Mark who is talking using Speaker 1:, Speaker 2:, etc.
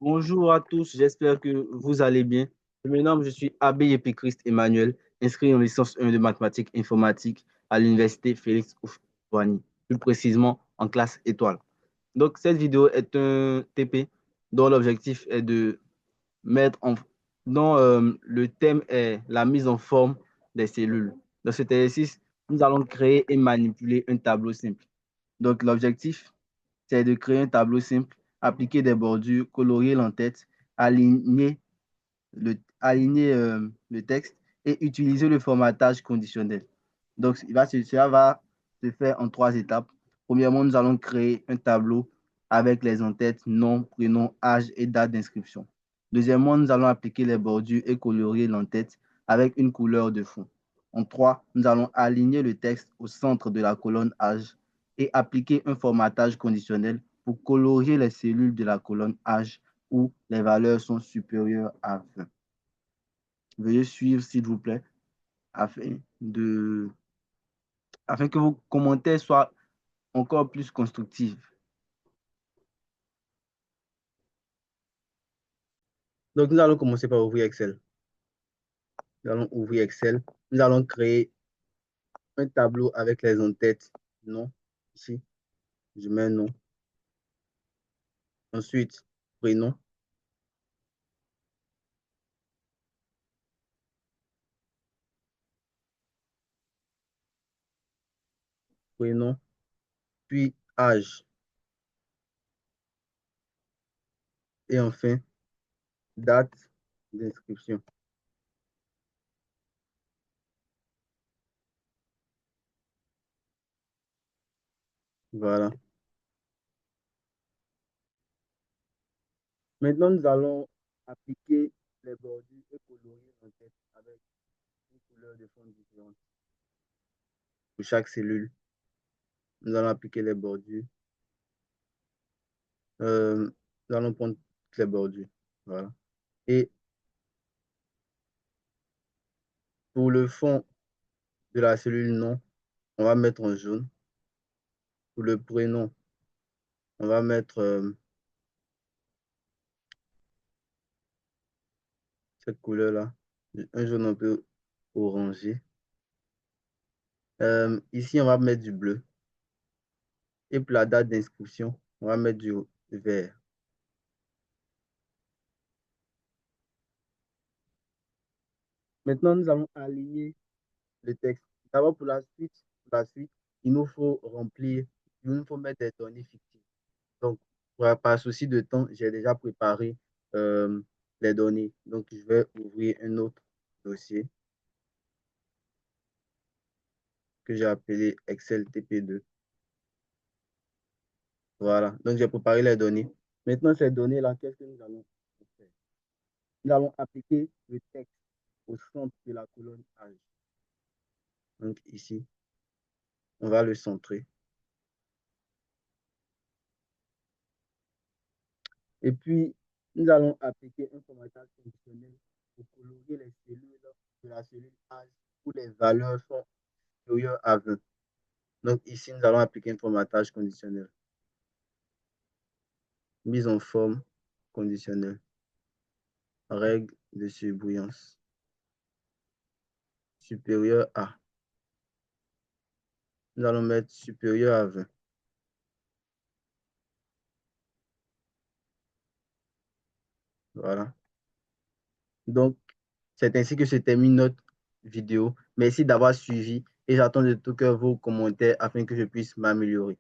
Speaker 1: Bonjour à tous, j'espère que vous allez bien. Je suis Abbé Épichrist Emmanuel, inscrit en licence 1 de mathématiques informatiques à l'université Félix Houphouët-Boigny, plus précisément en classe étoile. Donc, cette vidéo est un TP dont l'objectif est de mettre en... dont le thème est la mise en forme des cellules. Dans cet exercice, nous allons créer et manipuler un tableau simple. Donc, l'objectif, c'est de créer un tableau simple, appliquer des bordures, colorier l'entête, aligner le texte et utiliser le formatage conditionnel. Donc, cela va se faire en trois étapes. Premièrement, nous allons créer un tableau avec les entêtes, nom, prénom, âge et date d'inscription. Deuxièmement, nous allons appliquer les bordures et colorier l'entête avec une couleur de fond. En trois, nous allons aligner le texte au centre de la colonne âge et appliquer un formatage conditionnel pour colorier les cellules de la colonne âge où les valeurs sont supérieures à 20. Veuillez suivre, s'il vous plaît, afin, de, afin que vos commentaires soient encore plus constructifs. Donc, nous allons commencer par ouvrir Excel. Nous allons ouvrir Excel. Nous allons créer un tableau avec les entêtes. Nom, ici, je mets nom. Ensuite, prénom. Prénom, puis âge. Et enfin, date d'inscription. Voilà. Maintenant, nous allons appliquer les bordures et colorier l'entête avec une couleur de fond différente. Pour chaque cellule, nous allons appliquer les bordures. Nous allons prendre toutes les bordures. Voilà. Et pour le fond de la cellule nom, on va mettre en jaune. Pour le prénom, on va mettre cette couleur-là, un jaune un peu orangé. Ici, on va mettre du bleu. Et pour la date d'inscription, on va mettre du vert. Maintenant, nous allons aligner le texte. D'abord, pour la suite, il nous faut remplir, il nous faut mettre des données fictives. Donc, par souci de temps, j'ai déjà préparé euh, les données. Donc, je vais ouvrir un autre dossier que j'ai appelé Excel TP2. Voilà. Donc, j'ai préparé les données. Maintenant, ces données-là, qu'est-ce que nous allons faire? Nous allons appliquer le texte au centre de la colonne âge. Donc, ici, on va le centrer. Et puis, nous allons appliquer un formatage conditionnel pour colorier les cellules de la cellule âge où les valeurs sont supérieures à 20. Donc, ici, nous allons appliquer un formatage conditionnel. Mise en forme conditionnelle. Règle de surbrillance. Supérieur à. Nous allons mettre supérieur à 20. Voilà. Donc, c'est ainsi que se termine notre vidéo. Merci d'avoir suivi et j'attends de tout cœur vos commentaires afin que je puisse m'améliorer.